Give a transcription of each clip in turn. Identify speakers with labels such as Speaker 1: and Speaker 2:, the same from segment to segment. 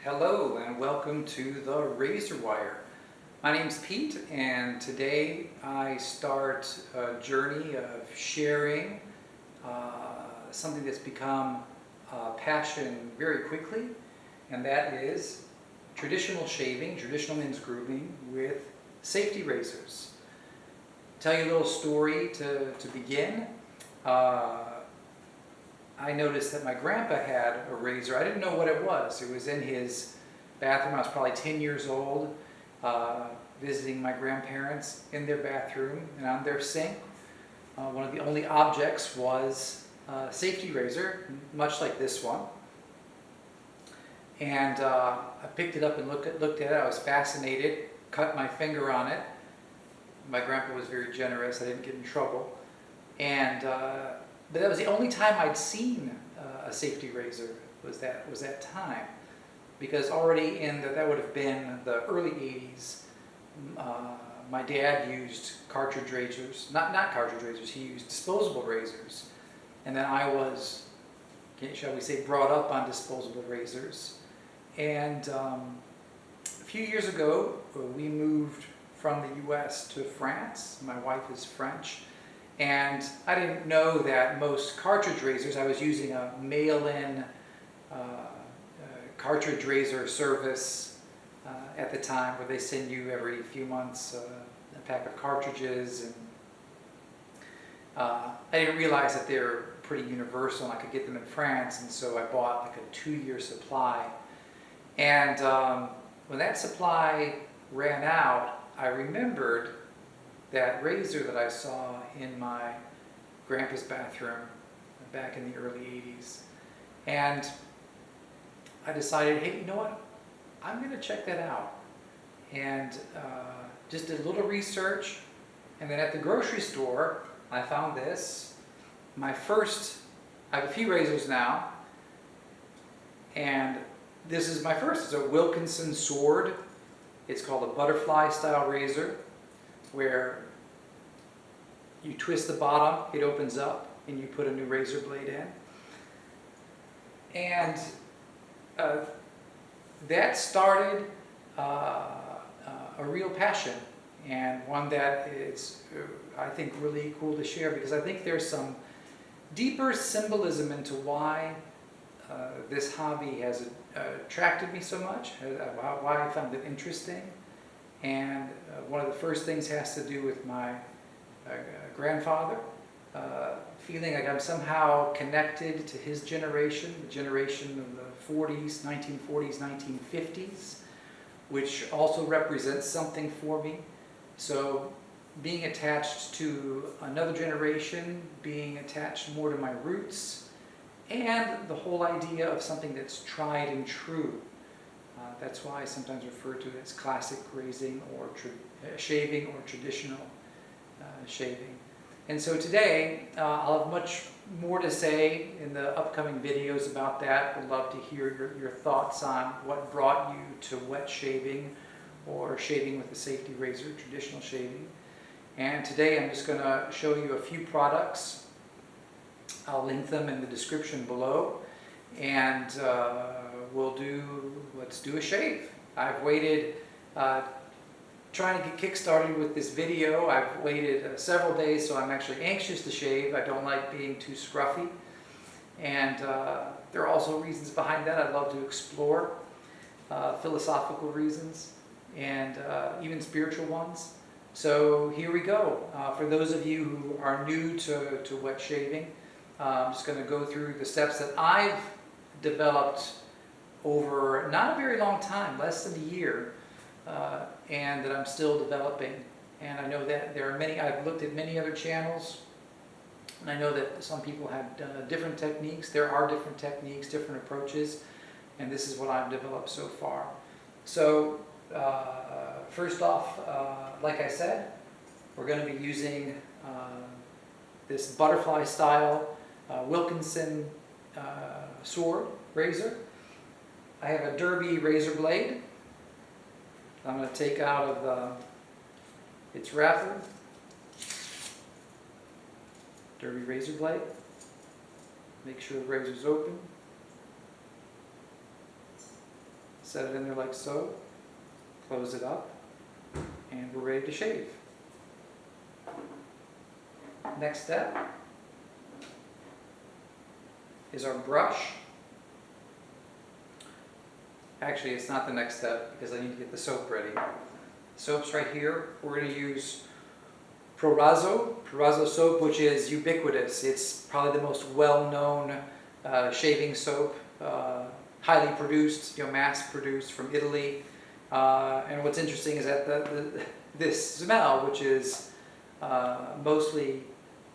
Speaker 1: Hello and welcome to the Razor Wire. My name's Pete, and today I start a journey of sharing something that's become a passion very quickly, and that is traditional shaving, traditional men's grooming with safety razors. Tell you a little story to begin. I noticed that my grandpa had a razor. I didn't know what it was. It was in his bathroom. I was probably 10 years old, visiting my grandparents in their bathroom, and on their sink, one of the only objects was a safety razor, much like this one. And I picked it up and looked at it. I was fascinated, cut my finger on it. My grandpa was very generous. I didn't get in trouble. But that was the only time I'd seen a safety razor, was that time. Because already that would have been the early 80s, my dad used cartridge razors, not cartridge razors, he used disposable razors. And then I was, shall we say, brought up on disposable razors. And a few years ago, we moved from the US to France. My wife is French. And I didn't know that most cartridge razors, I was using a mail-in cartridge razor service at the time, where they send you every few months a pack of cartridges. And I didn't realize that they're pretty universal and I could get them in France, and so I bought like a 2-year supply. And when that supply ran out, I remembered that razor that I saw in my grandpa's bathroom back in the early 80s. And I decided, hey, you know what? I'm going to check that out. And just did a little research. And then at the grocery store, I found this. I have a few razors now. And this is my first. It's a Wilkinson Sword. It's called a butterfly style razor, where you twist the bottom, it opens up, and you put a new razor blade in. And that started a real passion, and one that is, I think, really cool to share, because I think there's some deeper symbolism into why this hobby has attracted me so much, why I found it interesting. And one of the first things has to do with my grandfather, feeling like I'm somehow connected to his generation, the generation of the 1940s, 1950s, which also represents something for me. So being attached to another generation, being attached more to my roots, and the whole idea of something that's tried and true. That's why I sometimes refer to it as classic grazing or shaving, or traditional shaving. And so today, I'll have much more to say in the upcoming videos about that. Would love to hear your thoughts on what brought you to wet shaving or shaving with a safety razor, traditional shaving. And today I'm just going to show you a few products. I'll link them in the description below. And let's do a shave. I've waited, trying to get kick-started with this video. I've waited several days, so I'm actually anxious to shave. I don't like being too scruffy. And there are also reasons behind that I'd love to explore, philosophical reasons, and even spiritual ones. So here we go. For those of you who are new to wet shaving, I'm just going to go through the steps that I've developed over not a very long time, less than a year, and that I'm still developing. And I know that there are many, I've looked at many other channels, and I know that some people have different techniques. There are different techniques, different approaches, and this is what I've developed so far. So first off, like I said, we're going to be using this butterfly style Wilkinson Sword razor. I have a Derby razor blade. I'm going to take out of its wrapper. Derby razor blade. Make sure the razor's open. set it in there like so, close it up, and we're ready to shave. Next step is our brush. Actually, it's not the next step because I need to get the soap ready. Soap's right here. We're going to use Proraso soap, which is ubiquitous. It's probably the most well-known shaving soap, highly produced, mass-produced from Italy. And what's interesting is that this smell, which is mostly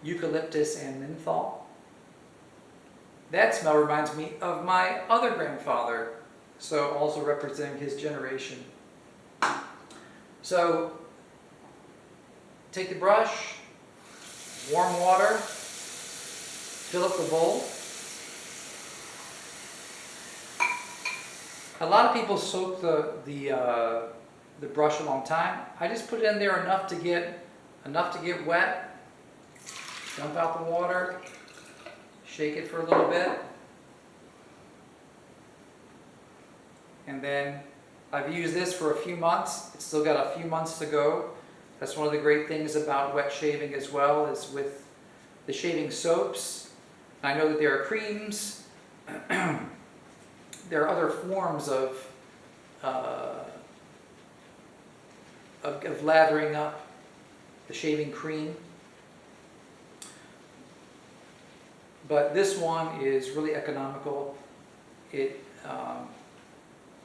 Speaker 1: eucalyptus and menthol, that smell reminds me of my other grandfather, so also representing his generation. So take the brush, warm water, fill up the bowl. A lot of people soak the brush a long time. I just put it in there enough to get wet. Dump out the water. Shake it for a little bit. And then I've used this for a few months. It's still got a few months to go. That's one of the great things about wet shaving as well, is with the shaving soaps. I know that there are creams. There are other forms of lathering up the shaving cream. But this one is really economical.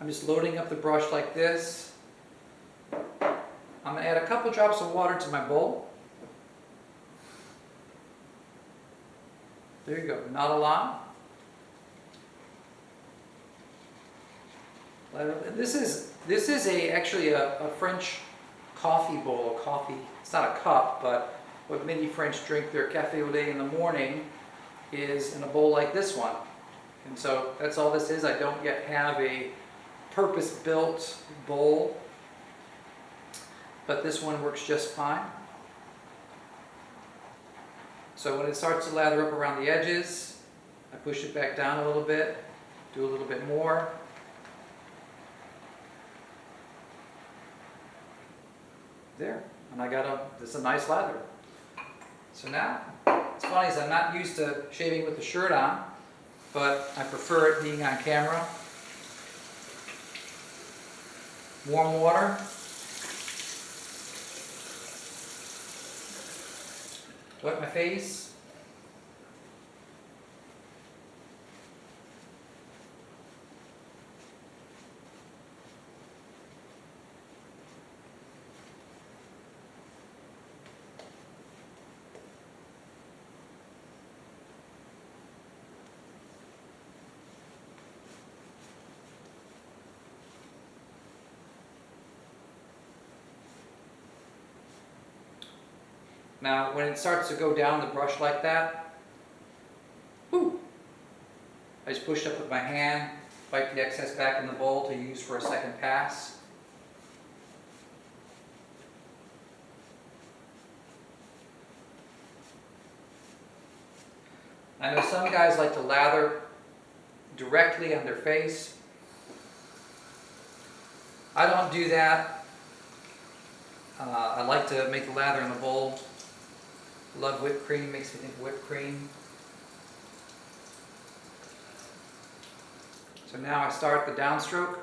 Speaker 1: I'm just loading up the brush like this. I'm going to add a couple drops of water to my bowl. There you go, not a lot. This is actually a French coffee bowl. Coffee. It's not a cup, but what many French drink their café au lait in the morning is in a bowl like this one. And so that's all this is. I don't yet have a purpose-built bowl, but this one works just fine. So when it starts to lather up around the edges, I push it back down a little bit, do a little bit more. There, and I got this is a nice lather. So now, it's funny is I'm not used to shaving with the shirt on, but I prefer it being on camera. Warm water. Wet my face. Now, when it starts to go down the brush like that, whoo, I just push up with my hand, wipe the excess back in the bowl to use for a second pass. I know some guys like to lather directly on their face. I don't do that. I like to make the lather in the bowl. Love whipped cream, makes me think of whipped cream. So now I start the downstroke.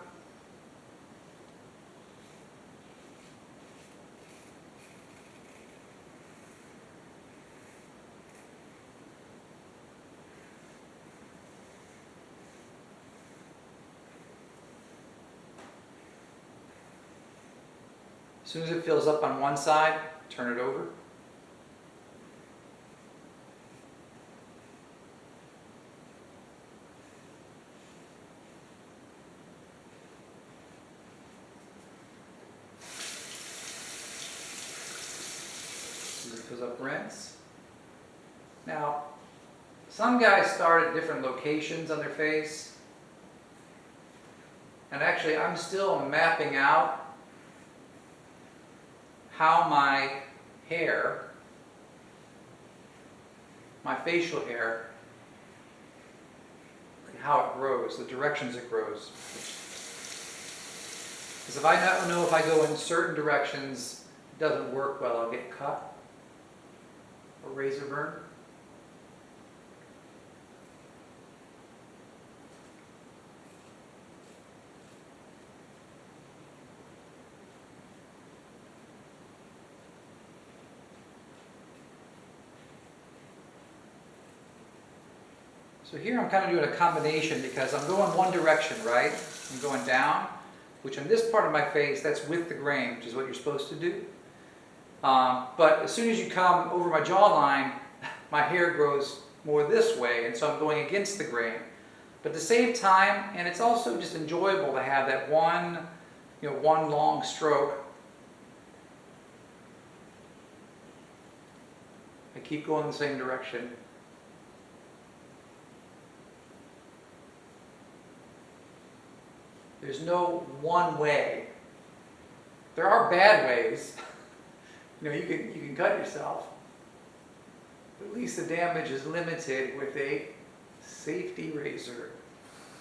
Speaker 1: As soon as it fills up on one side, turn it over. Fills up, rinse. Now, some guys start at different locations on their face, and actually I'm still mapping out how my hair, my facial hair, how it grows, the directions it grows. Because if I don't know if I go in certain directions, it doesn't work well, I'll get cut or razor burn. So here I'm kind of doing a combination because I'm going one direction, right? I'm going down, which on this part of my face, that's with the grain, which is what you're supposed to do. But as soon as you come over my jawline, my hair grows more this way, and so I'm going against the grain. But to save time, and it's also just enjoyable to have that one long stroke. I keep going the same direction. There's no one way. There are bad ways. You can cut yourself. But at least the damage is limited with a safety razor,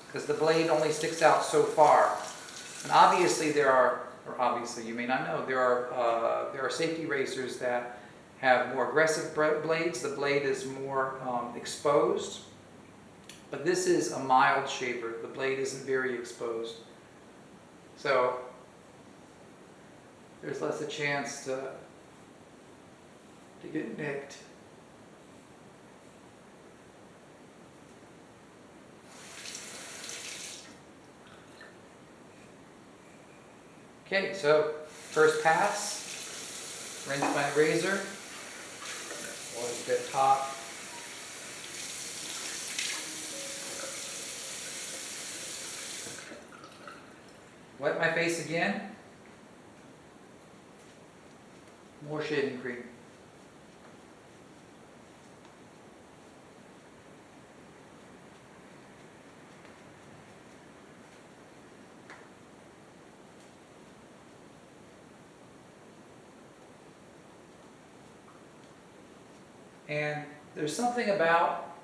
Speaker 1: because the blade only sticks out so far. And obviously you may not know, there are safety razors that have more aggressive blades. The blade is more exposed. But this is a mild shaver. The blade isn't very exposed. So there's less a chance to get nicked. Okay, so first pass, rinse my razor, was a bit hot. Wet my face again. More shaving cream. And there's something about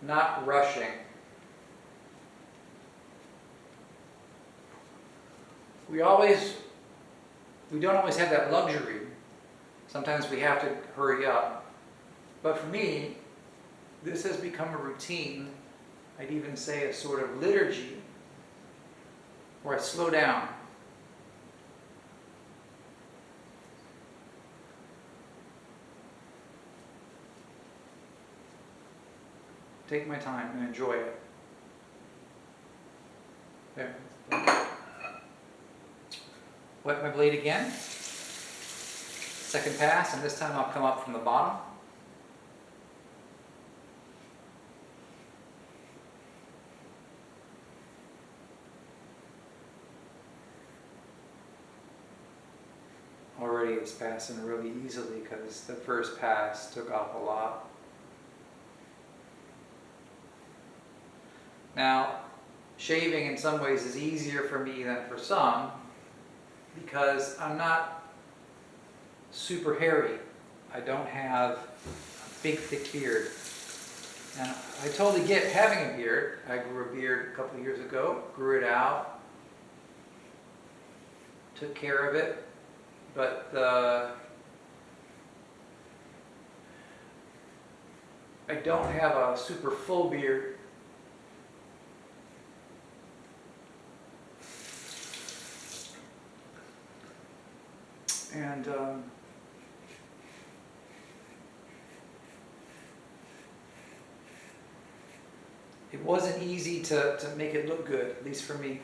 Speaker 1: not rushing. We don't always have that luxury. Sometimes we have to hurry up. But for me, this has become a routine. I'd even say a sort of liturgy where I slow down. Take my time and enjoy it. There. Wet my blade again. Second pass, and this time I'll come up from the bottom. Already it's passing really easily because the first pass took off a lot. Now, shaving in some ways is easier for me than for some, because I'm not super hairy. I don't have a big thick beard. And I totally get having a beard. I grew a beard a couple of years ago, grew it out, took care of it, but I don't have a super full beard. And it wasn't easy to make it look good, at least for me.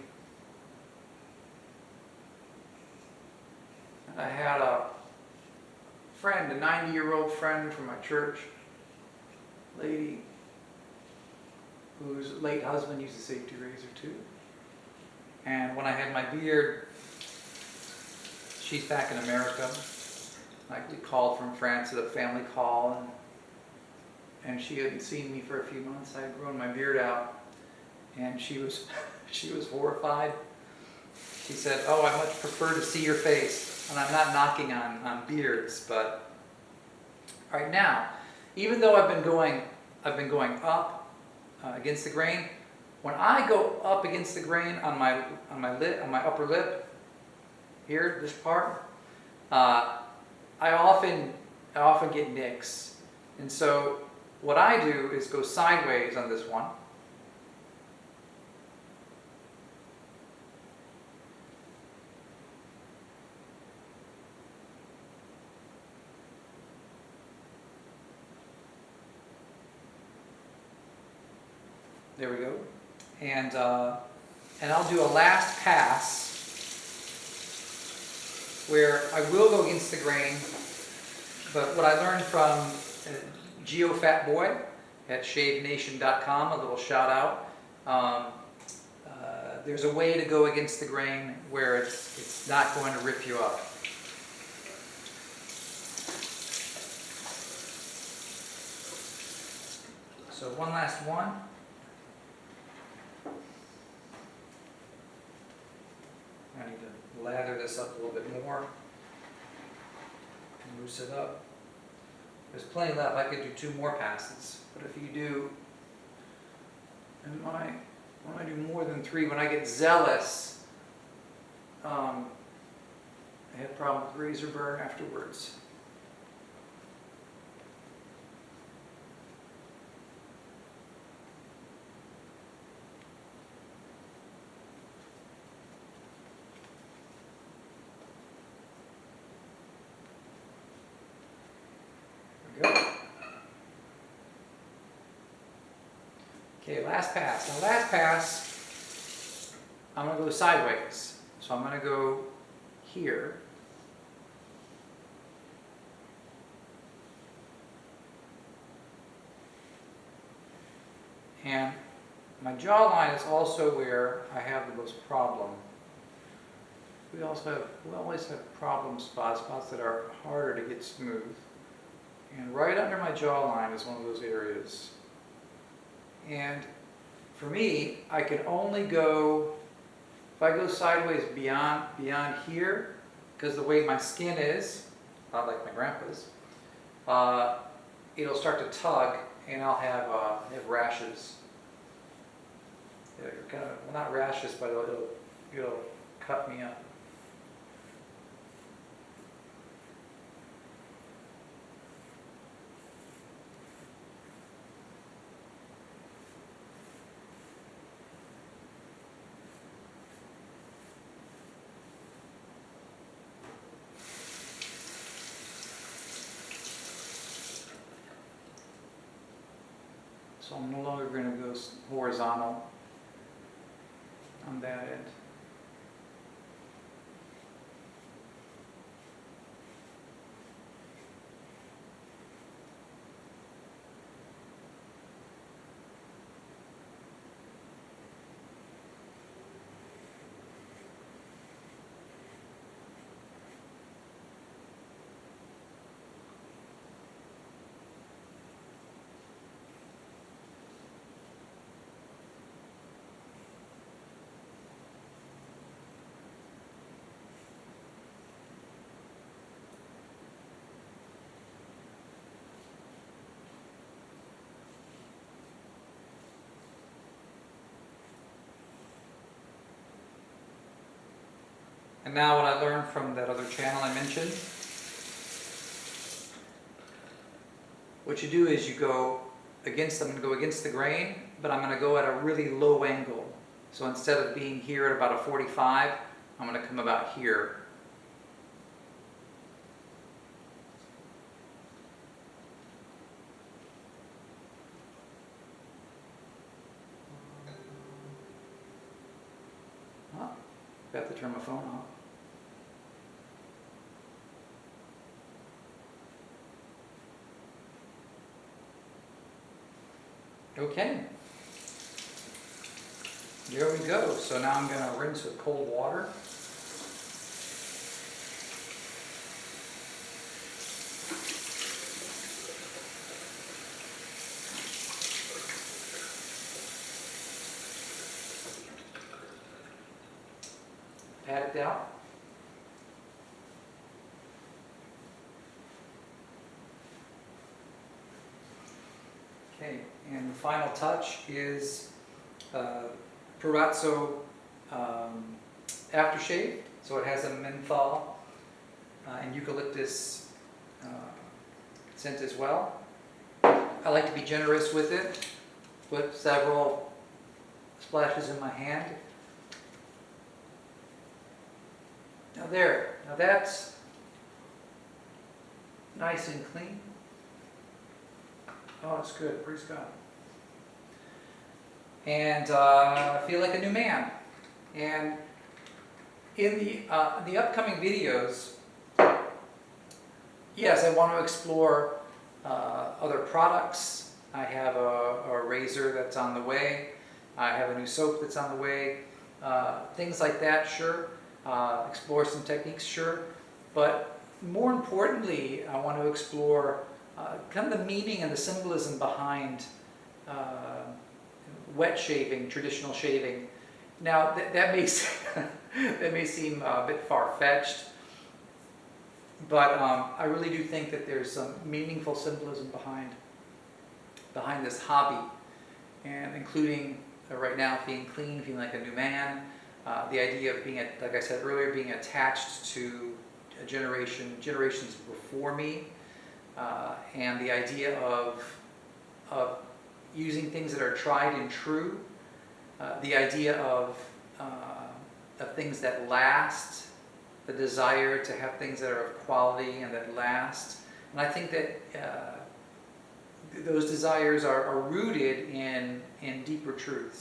Speaker 1: And I had a friend, a 90-year-old friend from my church, lady, whose late husband used a safety razor too. And when I had my beard, she's back in America. We called from France at a family call, and she hadn't seen me for a few months. I had grown my beard out, and she was horrified. She said, "Oh, I much prefer to see your face." And I'm not knocking on beards, but right now, even though I've been going up against the grain, when I go up against the grain on my upper lip, here, this part, I often get nicks. And so what I do is go sideways on this one. There we go. And I'll do a last pass where I will go against the grain, but what I learned from GeoFatBoy at shavenation.com, a little shout out, there's a way to go against the grain where it's not going to rip you up. So one last one. I need to lather this up a little bit more and loose it up. There's plenty left. I could do 2 more passes, but if you do, and when I do more than 3, when I get zealous, I have a problem with razor burn afterwards. Go. Okay, last pass. Now last pass, I'm going to go sideways. So I'm going to go here. And my jawline is also where I have the most problem. We always have problem spots that are harder to get smooth. And right under my jawline is one of those areas. And for me, I can only go, if I go sideways beyond here, because the way my skin is, not like my grandpa's, it'll start to tug and I'll have rashes. Kind of, well, not rashes, but it'll cut me up. So I'm no longer going to go horizontal on that end. And now what I learned from that other channel I mentioned, what you do is you go against, I'm going to go against the grain, but I'm going to go at a really low angle. So instead of being here at about a 45, I'm going to come about here. Oh, got to turn my phone off. Okay, there we go. So now I'm going to rinse with cold water. Pat it down. Okay, and the final touch is Proraso aftershave. So it has a menthol and eucalyptus scent as well. I like to be generous with it. Put several splashes in my hand. Now there, now that's nice and clean. Oh, it's good, praise God. And I feel like a new man. And in the upcoming videos, yes, I want to explore other products. I have a razor that's on the way. I have a new soap that's on the way. Things like that, sure. Explore some techniques, sure. But more importantly, I want to explore kind of the meaning and the symbolism behind wet shaving, traditional shaving. Now, that may that may seem a bit far-fetched, but I really do think that there's some meaningful symbolism behind this hobby, and including right now feeling clean, feeling like a new man, the idea of being, like I said earlier, being attached to a generations before me, and the idea of using things that are tried and true, the idea of things that last, the desire to have things that are of quality and that last. And I think that those desires are rooted in deeper truths.